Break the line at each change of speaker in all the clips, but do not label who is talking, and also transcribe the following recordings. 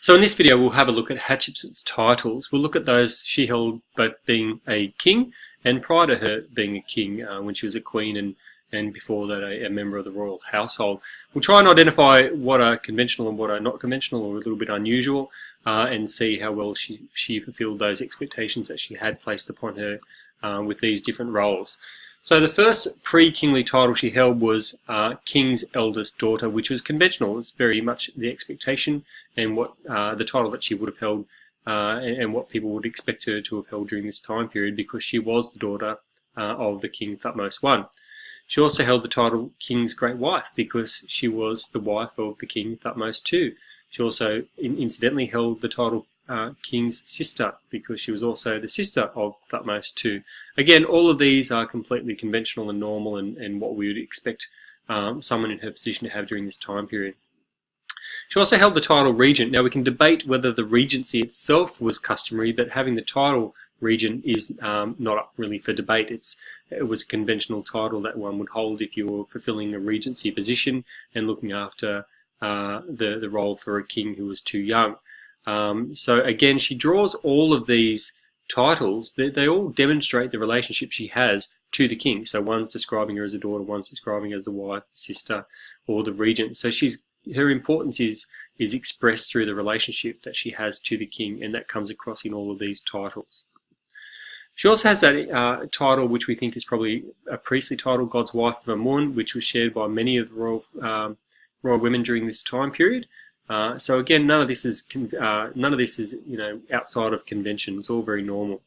So in this video we'll have a look at Hatshepsut's titles. We'll look at those she held both being a king and prior to her being a king when she was a queen and before that a member of the royal household. We'll try and identify what are conventional and what are not conventional or a little bit unusual and see how well she fulfilled those expectations that she had placed upon her with these different roles. So the first pre-kingly title she held was King's eldest daughter, which was conventional. It was very much the expectation and what the title that she would have held and what people would expect her to have held during this time period, because she was the daughter of the King Thutmose I. She also held the title King's Great Wife because she was the wife of the King Thutmose II. She also incidentally held the title King's sister because she was also the sister of Thutmose II. Again, all of these are completely conventional and normal and what we would expect someone in her position to have during this time period. She also held the title Regent. Now we can debate whether the regency itself was customary, but having the title Regent is not up really for debate. It was a conventional title that one would hold if you were fulfilling a regency position and looking after the role for a king who was too young. So again, she draws all of these titles. They all demonstrate the relationship she has to the king. So one's describing her as a daughter, one's describing her as the wife, sister, or the regent. So her importance is expressed through the relationship that she has to the king, and that comes across in all of these titles. She also has that title, which we think is probably a priestly title, God's Wife of Amun, which was shared by many of the royal women during this time period. So again, none of this is outside of convention. It's all very normal.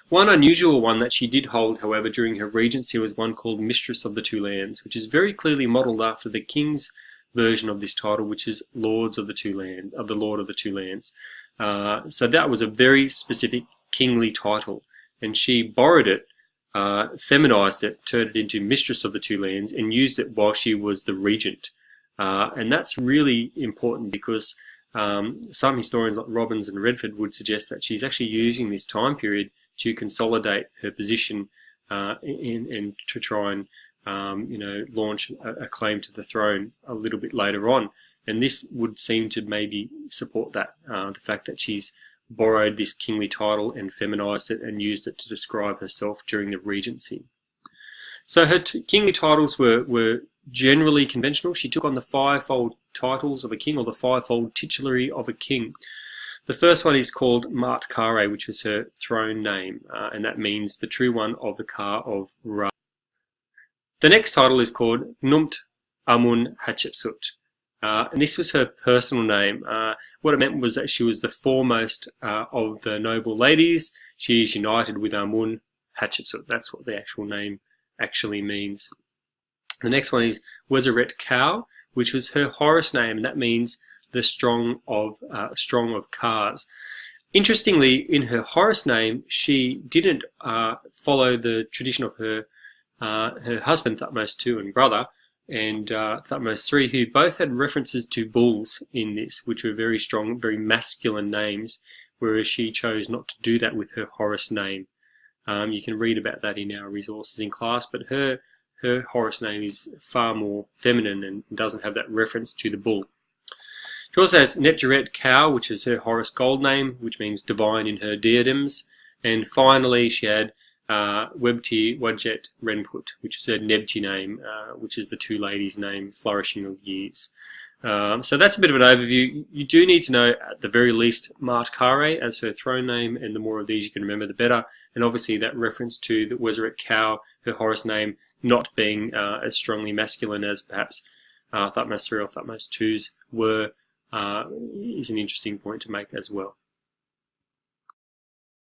One unusual one that she did hold, however, during her regency was one called Mistress of the Two Lands, which is very clearly modelled after the king's version of this title, which is Lords of the Two Lands, of the Lord of the Two Lands. So that was a very specific kingly title, and she borrowed it, feminized it, turned it into Mistress of the Two Lands, and used it while she was the regent. And that's really important because some historians like Robbins and Redford would suggest that she's actually using this time period to consolidate her position and to try and launch a claim to the throne a little bit later on. And this would seem to maybe support that, the fact that she's borrowed this kingly title and feminized it and used it to describe herself during the regency. So her kingly titles were generally conventional. She took on the fivefold titles of a king, or the fivefold titulary of a king. The first one is called Mart Kare, which was her throne name, and that means the true one of the Ka of Ra. The next title is called Numbed Amun Hatshepsut, and this was her personal name. What it meant was that she was the foremost of the noble ladies. She is united with Amun Hatshepsut. That's what the actual name actually means. The next one is Wezeret Cow, which was her Horus name, and that means the strong of Kars. Interestingly, in her Horus name, she didn't follow the tradition of her husband Thutmose II and brother, and Thutmose III, who both had references to bulls in this, which were very strong, very masculine names, whereas she chose not to do that with her Horus name. You can read about that in our resources in class, but her Horus name is far more feminine and doesn't have that reference to the bull. She also has Netjeret Cow, which is her Horus gold name, which means divine in her diadems. And finally, she had Webti Wadjet Renput, which is her Nebti name, which is the two ladies' name, flourishing of years. So that's a bit of an overview. You do need to know, at the very least, Mart Kare as her throne name, and the more of these you can remember, the better. And obviously that reference to the Wezeret Cow, her Horus name, not being as strongly masculine as perhaps Thutmose III or Thutmose II's were, is an interesting point to make as well.